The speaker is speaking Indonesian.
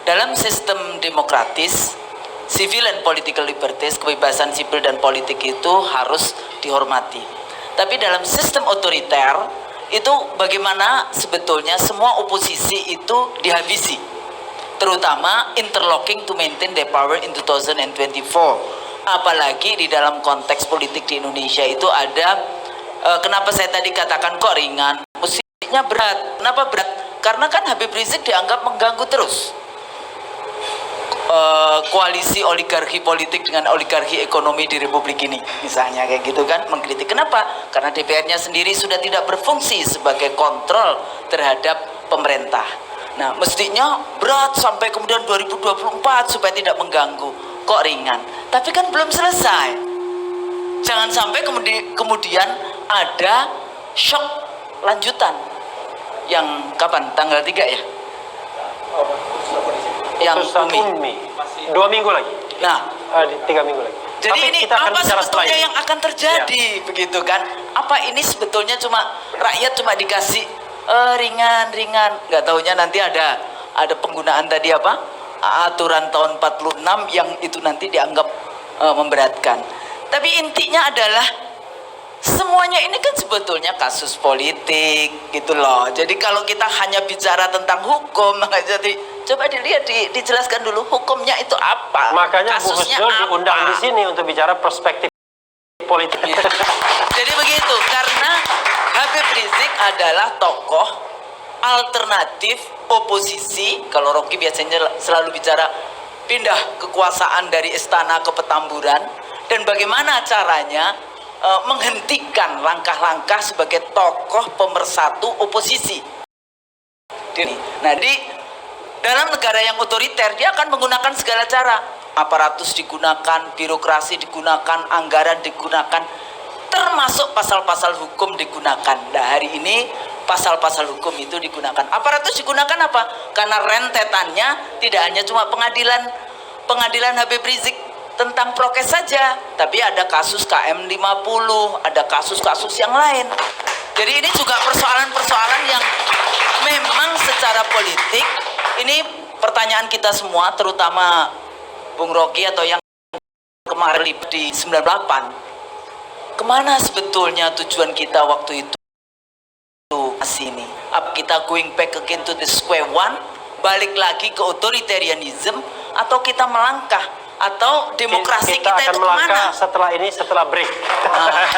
dalam sistem demokratis, civil and political liberties, kebebasan sipil dan politik itu harus dihormati. Tapi dalam sistem otoriter itu bagaimana sebetulnya semua oposisi itu dihabisi, terutama interlocking to maintain their power in 2024. Apalagi di dalam konteks politik di Indonesia itu ada kenapa saya tadi katakan kok ringan, mestinya berat. Kenapa berat? Karena kan Habib Rizik dianggap mengganggu terus koalisi oligarki politik dengan oligarki ekonomi di Republik ini, misalnya kayak gitu kan, mengkritik. Kenapa? Karena DPR-nya sendiri sudah tidak berfungsi sebagai kontrol terhadap pemerintah. Nah, mestinya berat sampai kemudian 2024 supaya tidak mengganggu. Kok ringan? Tapi kan belum selesai. Jangan sampai kemudian ada shock lanjutan. Yang kapan? Tanggal 3 ya? Yang Umi. 2 minggu lagi. Nah, 3 minggu lagi. jadi tapi ini kita akan apa sebetulnya ini yang akan terjadi, begitu kan? Apa ini sebetulnya cuma rakyat cuma dikasih ringan-ringan, nggak taunya nanti ada penggunaan tadi apa aturan tahun 46 yang itu nanti dianggap memberatkan. Tapi intinya adalah semuanya ini kan sebetulnya kasus politik gitu loh. Jadi kalau kita hanya bicara tentang hukum, maka jadi coba dilihat dijelaskan dulu hukumnya itu apa. Makanya Bu kasusnya Husnul apa diundang di sini untuk bicara perspektif politik. Jadi begitu, karena Habib Rizik adalah tokoh alternatif oposisi. Kalau Rocky biasanya selalu bicara pindah kekuasaan dari istana ke Petamburan, dan bagaimana caranya menghentikan langkah-langkah sebagai tokoh pemersatu oposisi. Nah, di dalam negara yang otoriter dia akan menggunakan segala cara, aparatus digunakan, birokrasi digunakan, anggaran digunakan, termasuk pasal-pasal hukum digunakan. Nah, hari ini pasal-pasal hukum itu digunakan. Aparatus digunakan apa? Karena rentetannya tidak hanya cuma pengadilan Habib Rizik tentang prokes saja, tapi ada kasus KM 50, ada kasus-kasus yang lain. Jadi ini juga persoalan-persoalan yang memang secara politik, ini pertanyaan kita semua, terutama Bung Rocky atau yang kemarin di 98, kemana sebetulnya tujuan kita waktu itu sini? Apa kita going back again to the square one, balik lagi ke authoritarianism, atau kita melangkah, atau demokrasi kita akan itu kemana? melangkah setelah ini, setelah break.